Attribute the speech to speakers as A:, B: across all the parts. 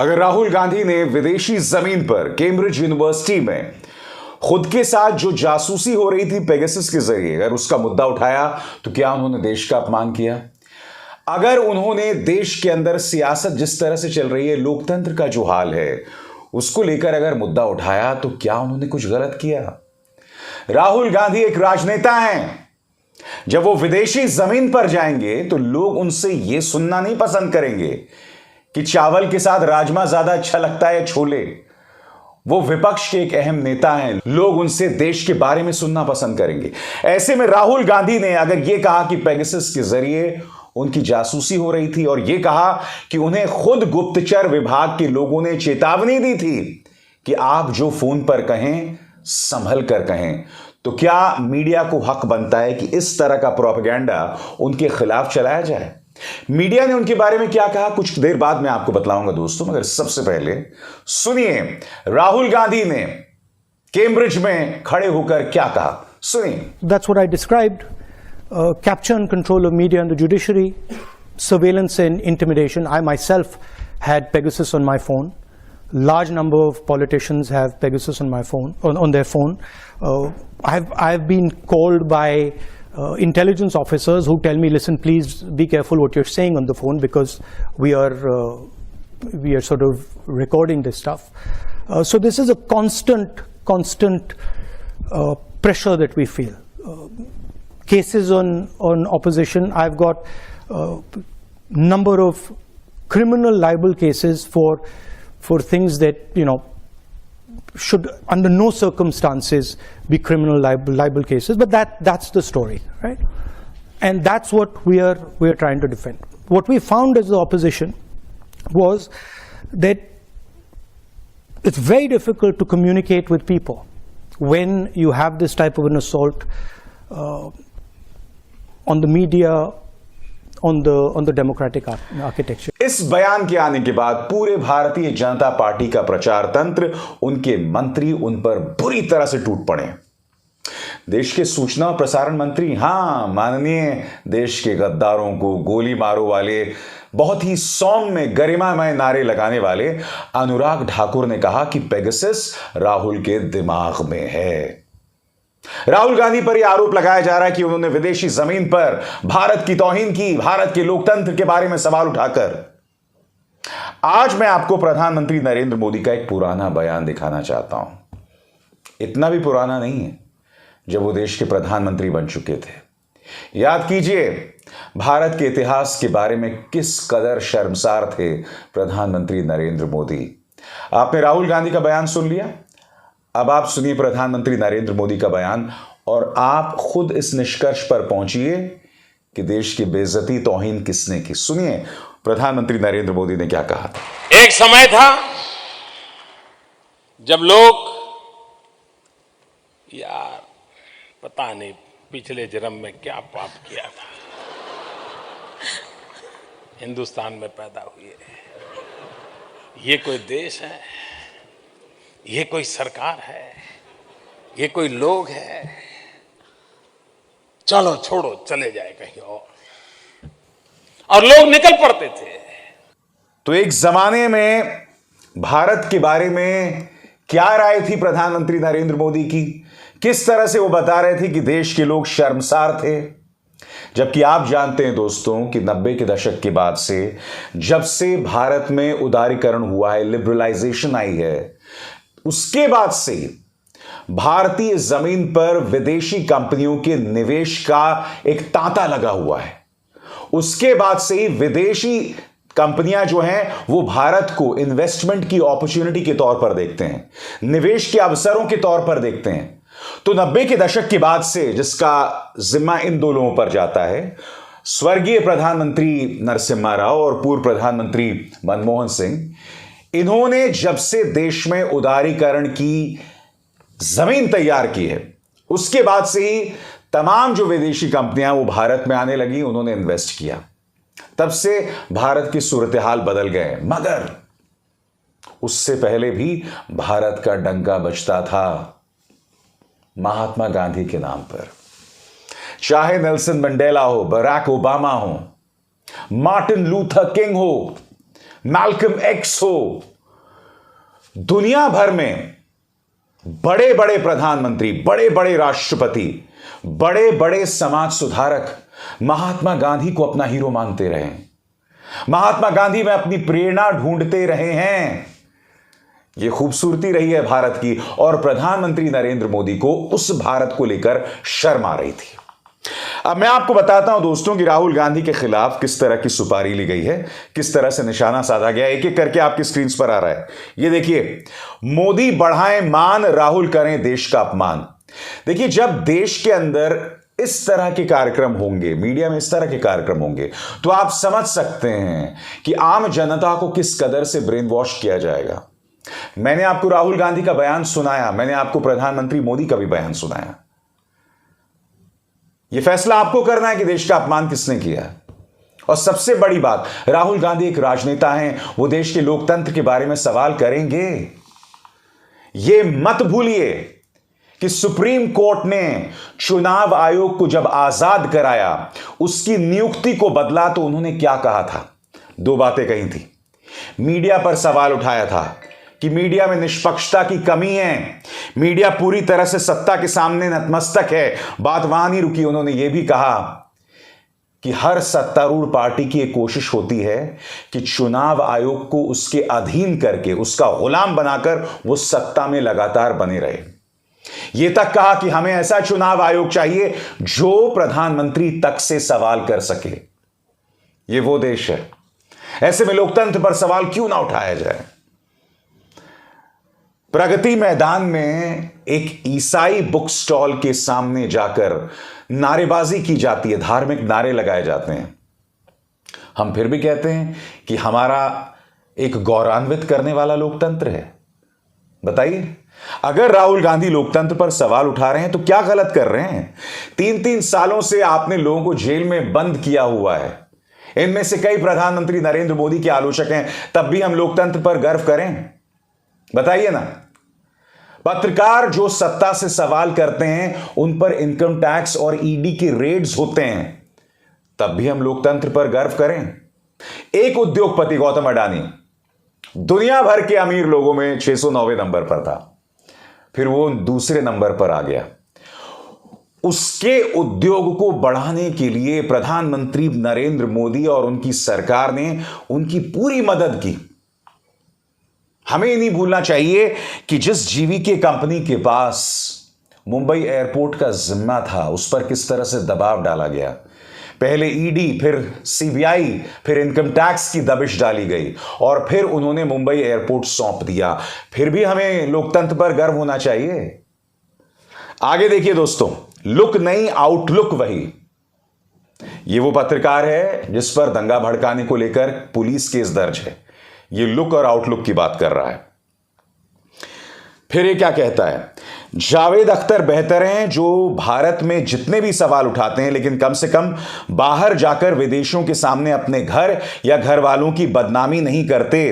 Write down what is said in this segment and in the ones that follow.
A: अगर राहुल गांधी ने विदेशी जमीन पर केम्ब्रिज यूनिवर्सिटी में खुद के साथ जो जासूसी हो रही थी पेगासस के जरिए अगर उसका मुद्दा उठाया तो क्या उन्होंने देश का अपमान किया? अगर उन्होंने देश के अंदर सियासत जिस तरह से चल रही है, लोकतंत्र का जो हाल है, उसको लेकर अगर मुद्दा उठाया तो क्या उन्होंने कुछ गलत किया? राहुल गांधी एक राजनेता हैं। जब वो विदेशी जमीन पर जाएंगे तो लोग उनसे यह सुनना नहीं पसंद करेंगे कि चावल के साथ राजमा ज्यादा अच्छा लगता है छोले। वो विपक्ष के एक अहम नेता हैं, लोग उनसे देश के बारे में सुनना पसंद करेंगे। ऐसे में राहुल गांधी ने अगर यह कहा कि पेगासस के जरिए उनकी जासूसी हो रही थी और यह कहा कि उन्हें खुद गुप्तचर विभाग के लोगों ने चेतावनी दी थी कि आप जो फोन पर कहें संभल कर कहें, तो क्या मीडिया को हक बनता है कि इस तरह का प्रोपेगेंडा उनके खिलाफ चलाया जाए? मीडिया ने उनके बारे में क्या कहा, कुछ देर बाद मैं आपको बतलाऊंगा दोस्तों, मगर सबसे पहले सुनिए राहुल गांधी ने कैम्ब्रिज में खड़े होकर क्या कहा। सुनिए।
B: That's what I described. Capture and control of media and the judiciary, surveillance and intimidation. I myself had Pegasus on my phone. Large number of politicians have Pegasus on my phone, on their phone. I've been called by intelligence officers who tell me, listen, please be careful what you're saying on the phone because we are sort of recording this stuff. So this is a constant pressure that we feel. Cases on opposition, I've got number of criminal libel cases for things that, you know, should under no circumstances be criminal libel cases, but that's the story, right? And that's what we are trying to defend. What we found as the opposition was that it's very difficult to communicate with people when you have this type of an assault on the media, on the democratic architecture.
A: इस बयान के आने के बाद पूरे Bharatiya Janata party का प्रचार तंत्र, उनके मंत्री उन पर बुरी तरह से टूट पड़े। देश के सूचना और प्रसारण मंत्री, हां माननीय, देश के गद्दारों को गोली मारो वाले, बहुत ही सौम्य गरिमामय नारे लगाने वाले अनुराग ठाकुर ने कहा कि पेगासस राहुल के दिमाग में है। राहुल गांधी पर यह आरोप लगाया जा रहा है कि उन्होंने विदेशी जमीन पर भारत की तौहीन की, भारत के लोकतंत्र के बारे में सवाल उठाकर। आज मैं आपको प्रधानमंत्री नरेंद्र मोदी का एक पुराना बयान दिखाना चाहता हूं। इतना भी पुराना नहीं है, जब वो देश के प्रधानमंत्री बन चुके थे। याद कीजिए भारत के इतिहास के बारे में किस कदर शर्मसार थे प्रधानमंत्री नरेंद्र मोदी। आपने राहुल गांधी का बयान सुन लिया, अब आप सुनिए प्रधानमंत्री नरेंद्र मोदी का बयान और आप खुद इस निष्कर्ष पर पहुंचिए कि देश की बेइज्जती तौहीन किसने की। सुनिए प्रधानमंत्री नरेंद्र मोदी ने क्या कहा।
C: एक समय था जब लोग, यार पता नहीं पिछले जन्म में क्या पाप किया था, हिंदुस्तान में पैदा हुए, ये कोई देश है, ये कोई सरकार है, ये कोई लोग है, चलो छोड़ो चले जाए कहीं और लोग निकल पड़ते थे।
A: तो एक जमाने में भारत के बारे में क्या राय थी प्रधानमंत्री नरेंद्र मोदी की, किस तरह से वो बता रहे थे कि देश के लोग शर्मसार थे, जबकि आप जानते हैं दोस्तों कि 90 के दशक के बाद से, जब से भारत में उदारीकरण हुआ है, लिबरलाइजेशन आई है, उसके बाद से भारतीय जमीन पर विदेशी कंपनियों के निवेश का एक तांता लगा हुआ है। उसके बाद से ही विदेशी कंपनियां जो हैं वो भारत को इन्वेस्टमेंट की अपॉर्चुनिटी के तौर पर देखते हैं, निवेश के अवसरों के तौर पर देखते हैं। तो 90 के दशक के बाद से, जिसका जिम्मा इन दो लोगों पर जाता है, स्वर्गीय प्रधानमंत्री नरसिम्हा राव और पूर्व प्रधानमंत्री मनमोहन सिंह, इन्होंने जब से देश में उदारीकरण की जमीन तैयार की है, उसके बाद से ही तमाम जो विदेशी कंपनियां वो भारत में आने लगी, उन्होंने इन्वेस्ट किया। तब से भारत की सूरत हाल बदल गए, मगर उससे पहले भी भारत का डंका बजता था महात्मा गांधी के नाम पर। चाहे नेल्सन मंडेला हो, बराक ओबामा हो, मार्टिन लूथर किंग हो, मैल्कम एक्स हो, दुनिया भर में बड़े बड़े प्रधानमंत्री, बड़े बड़े राष्ट्रपति, बड़े बड़े समाज सुधारक महात्मा गांधी को अपना हीरो मानते रहे, महात्मा गांधी में अपनी प्रेरणा ढूंढते रहे हैं। यह खूबसूरती रही है भारत की, और प्रधानमंत्री नरेंद्र मोदी को उस भारत को लेकर शर्म आ रही थी। अब मैं आपको बताता हूं दोस्तों कि राहुल गांधी के खिलाफ किस तरह की सुपारी ली गई है, किस तरह से निशाना साधा गया। एक एक करके आपकी स्क्रीन पर आ रहा है। ये देखिए, मोदी बढ़ाएं मान, राहुल करें देश का अपमान। देखिए, जब देश के अंदर इस तरह के कार्यक्रम होंगे, मीडिया में इस तरह के कार्यक्रम होंगे, तो आप समझ सकते हैं कि आम जनता को किस कदर से ब्रेन वॉश किया जाएगा। मैंने आपको राहुल गांधी का बयान सुनाया, मैंने आपको प्रधानमंत्री मोदी का भी बयान सुनाया। यह फैसला आपको करना है कि देश का अपमान किसने किया। और सबसे बड़ी बात, राहुल गांधी एक राजनेता हैं, वो देश के लोकतंत्र के बारे में सवाल करेंगे। यह मत भूलिए कि सुप्रीम कोर्ट ने चुनाव आयोग को जब आजाद कराया, उसकी नियुक्ति को बदला, तो उन्होंने क्या कहा था? दो बातें कही थी। मीडिया पर सवाल उठाया था कि मीडिया में निष्पक्षता की कमी है, मीडिया पूरी तरह से सत्ता के सामने नतमस्तक है। बात वहां नहीं रुकी, उन्होंने यह भी कहा कि हर सत्तारूढ़ पार्टी की एक कोशिश होती है कि चुनाव आयोग को उसके अधीन करके, उसका गुलाम बनाकर वो सत्ता में लगातार बने रहे। यह तक कहा कि हमें ऐसा चुनाव आयोग चाहिए जो प्रधानमंत्री तक से सवाल कर सके। यह वो देश है। ऐसे में लोकतंत्र पर सवाल क्यों ना उठाया जाए। प्रगति मैदान में एक ईसाई बुक स्टॉल के सामने जाकर नारेबाजी की जाती है, धार्मिक नारे लगाए जाते हैं। हम फिर भी कहते हैं कि हमारा एक गौरवान्वित करने वाला लोकतंत्र है। बताइए, अगर राहुल गांधी लोकतंत्र पर सवाल उठा रहे हैं तो क्या गलत कर रहे हैं? 3-3 सालों से आपने लोगों को जेल में बंद किया हुआ है। इनमें से कई प्रधानमंत्री नरेंद्र मोदी के आलोचक हैं, तब भी हम लोकतंत्र पर गर्व करें? बताइए ना। पत्रकार जो सत्ता से सवाल करते हैं, उन पर इनकम टैक्स और ईडी के रेड्स होते हैं, तब भी हम लोकतंत्र पर गर्व करें? एक उद्योगपति गौतम अडानी दुनिया भर के अमीर लोगों में 609वें नंबर पर था, फिर वो दूसरे नंबर पर आ गया। उसके उद्योग को बढ़ाने के लिए प्रधानमंत्री नरेंद्र मोदी और उनकी सरकार ने उनकी पूरी मदद की। हमें नहीं भूलना चाहिए कि जिस जीवीके कंपनी के पास मुंबई एयरपोर्ट का जिम्मा था, उस पर किस तरह से दबाव डाला गया। पहले ईडी, फिर सीबीआई, फिर इनकम टैक्स की दबिश डाली गई, और फिर उन्होंने मुंबई एयरपोर्ट सौंप दिया। फिर भी हमें लोकतंत्र पर गर्व होना चाहिए। आगे देखिए दोस्तों, लुक नहीं, आउटलुक वही। ये वो पत्रकार है जिस पर दंगा भड़काने को लेकर पुलिस केस दर्ज है। ये लुक और आउटलुक की बात कर रहा है। फिर ये क्या कहता है? जावेद अख्तर बेहतर हैं जो भारत में जितने भी सवाल उठाते हैं, लेकिन कम से कम बाहर जाकर विदेशियों के सामने अपने घर या घर वालों की बदनामी नहीं करते,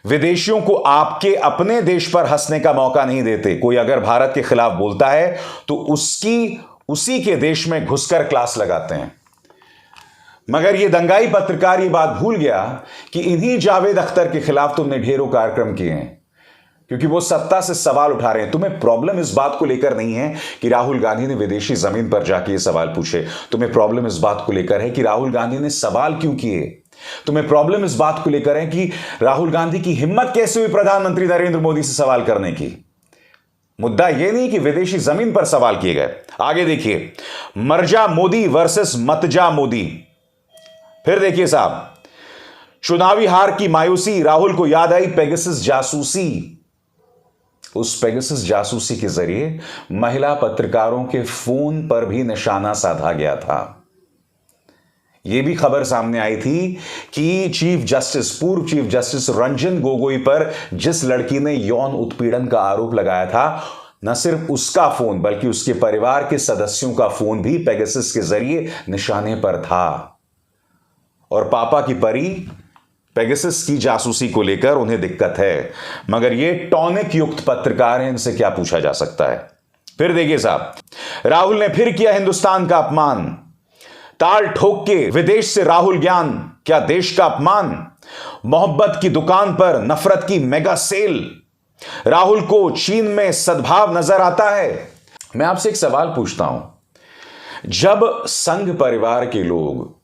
A: विदेशियों को आपके अपने देश पर हंसने का मौका नहीं देते। कोई अगर भारत के खिलाफ बोलता है तो उसी के देश में घुसकर क्लास लगाते हैं। मगर यह दंगाई पत्रकार यह बात भूल गया कि इन्हीं जावेद अख्तर के खिलाफ तुमने ढेरों कार्यक्रम किए हैं, क्योंकि वो सत्ता से सवाल उठा रहे हैं। तुम्हें प्रॉब्लम इस बात को लेकर नहीं है कि राहुल गांधी ने विदेशी जमीन पर जाके ये सवाल पूछे। तुम्हें प्रॉब्लम इस बात को लेकर है कि राहुल गांधी ने सवाल क्यों किए। तुम्हें प्रॉब्लम इस बात को लेकर है कि राहुल गांधी की हिम्मत कैसे हुई प्रधानमंत्री नरेंद्र मोदी से सवाल करने की। मुद्दा यह नहीं कि विदेशी जमीन पर सवाल किए गए। आगे देखिए, मरजा मोदी वर्सेस मतजा मोदी। फिर देखिए साहब, चुनावी हार की मायूसी, राहुल को याद आई पेगासस जासूसी। उस पेगासस जासूसी के जरिए महिला पत्रकारों के फोन पर भी निशाना साधा गया था। यह भी खबर सामने आई थी कि पूर्व चीफ जस्टिस रंजन गोगोई पर जिस लड़की ने यौन उत्पीड़न का आरोप लगाया था, न सिर्फ उसका फोन बल्कि उसके परिवार के सदस्यों का फोन भी पेगासस के जरिए निशाने पर था। और पापा की परी पेगासस की जासूसी को लेकर उन्हें दिक्कत है, मगर ये टॉनिक युक्त पत्रकार हैं, इनसे क्या पूछा जा सकता है। फिर देखिए साहब, राहुल ने फिर किया हिंदुस्तान का अपमान। ताल ठोक के विदेश से राहुल ज्ञान, क्या देश का अपमान। मोहब्बत की दुकान पर नफरत की मेगा सेल। राहुल को चीन में सद्भाव नजर आता है। मैं आपसे एक सवाल पूछता हूं, जब संघ परिवार के लोग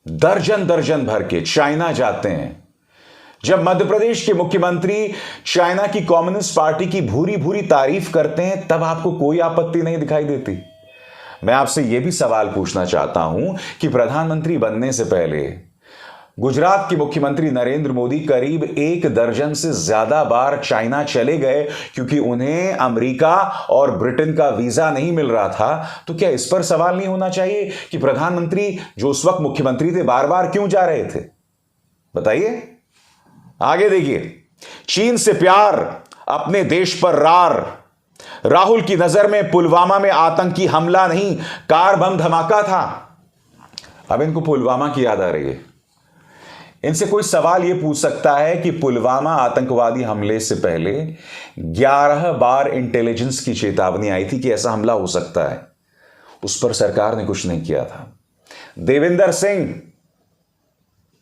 A: दर्जन दर्जन भर के चाइना जाते हैं, जब मध्य प्रदेश के मुख्यमंत्री चाइना की कम्युनिस्ट पार्टी की भूरी भूरी तारीफ करते हैं, तब आपको कोई आपत्ति नहीं दिखाई देती? मैं आपसे यह भी सवाल पूछना चाहता हूं कि प्रधानमंत्री बनने से पहले गुजरात के मुख्यमंत्री नरेंद्र मोदी करीब 1 दर्जन से ज्यादा बार चाइना चले गए क्योंकि उन्हें अमेरिका और ब्रिटेन का वीजा नहीं मिल रहा था। तो क्या इस पर सवाल नहीं होना चाहिए कि प्रधानमंत्री जो उस वक्त मुख्यमंत्री थे बार बार क्यों जा रहे थे? बताइए। आगे देखिए, चीन से प्यार, अपने देश पर रार। राहुल की नजर में पुलवामा में आतंकी हमला नहीं, कार बम धमाका था। अब इनको पुलवामा की याद आ रही है। इनसे कोई सवाल यह पूछ सकता है कि पुलवामा आतंकवादी हमले से पहले 11 बार इंटेलिजेंस की चेतावनी आई थी कि ऐसा हमला हो सकता है, उस पर सरकार ने कुछ नहीं किया था। देविंदर सिंह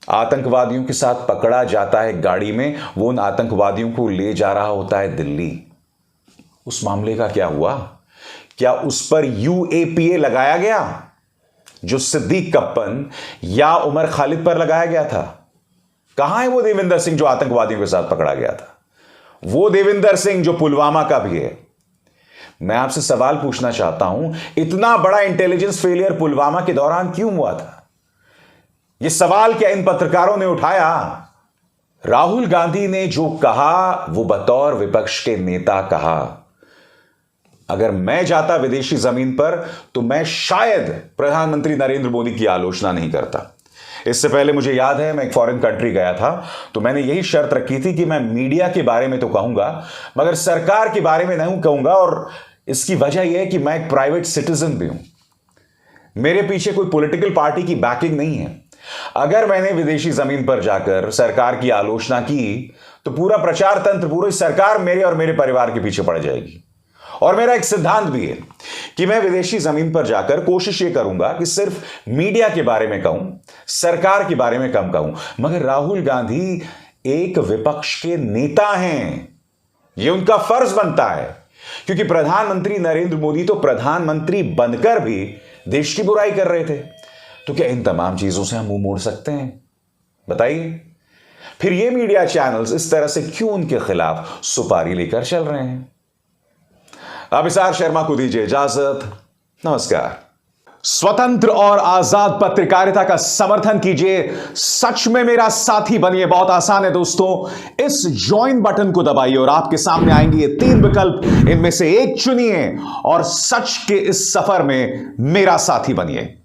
A: आतंकवादियों के साथ पकड़ा जाता है गाड़ी में, वो उन आतंकवादियों को ले जा रहा होता है दिल्ली। उस मामले का क्या हुआ? क्या उस पर UAPA लगाया गया जो सिद्दीक कप्पन या उमर खालिद पर लगाया गया था? कहां है वो देविंदर सिंह जो आतंकवादियों के साथ पकड़ा गया था? वो देविंदर सिंह जो पुलवामा का भी है। मैं आपसे सवाल पूछना चाहता हूं, इतना बड़ा इंटेलिजेंस फेलियर पुलवामा के दौरान क्यों हुआ था? यह सवाल क्या इन पत्रकारों ने उठाया? राहुल गांधी ने जो कहा वो बतौर विपक्ष के नेता कहा। अगर मैं जाता विदेशी जमीन पर तो मैं शायद प्रधानमंत्री नरेंद्र मोदी की आलोचना नहीं करता। इससे पहले मुझे याद है, मैं एक फॉरेन कंट्री गया था तो मैंने यही शर्त रखी थी कि मैं मीडिया के बारे में तो कहूंगा मगर सरकार के बारे में नहीं कहूंगा। और इसकी वजह यह है कि मैं एक प्राइवेट सिटीजन भी हूं, मेरे पीछे कोई पॉलिटिकल पार्टी की बैकिंग नहीं है। अगर मैंने विदेशी जमीन पर जाकर सरकार की आलोचना की तो पूरा प्रचार तंत्र, पूरी सरकार मेरे और मेरे परिवार के पीछे पड़ जाएगी। और मेरा एक सिद्धांत भी है कि मैं विदेशी जमीन पर जाकर कोशिश यह करूंगा कि सिर्फ मीडिया के बारे में कहूं, सरकार के बारे में कम कहूं। मगर राहुल गांधी एक विपक्ष के नेता हैं, यह उनका फर्ज बनता है, क्योंकि प्रधानमंत्री नरेंद्र मोदी तो प्रधानमंत्री बनकर भी देश की बुराई कर रहे थे। तो क्या इन तमाम चीजों से हम मुंह मोड़ सकते हैं? बताइए। फिर ये मीडिया चैनल्स इस तरह से क्यों उनके खिलाफ सुपारी लेकर चल रहे हैं? अभिसार शर्मा को दीजिए इजाजत। नमस्कार। स्वतंत्र और आजाद पत्रकारिता का समर्थन कीजिए, सच में मेरा साथी बनिए। बहुत आसान है दोस्तों, इस ज्वाइन बटन को दबाइए और आपके सामने आएंगे ये 3 विकल्प, इनमें से एक चुनिए और सच के इस सफर में मेरा साथी बनिए।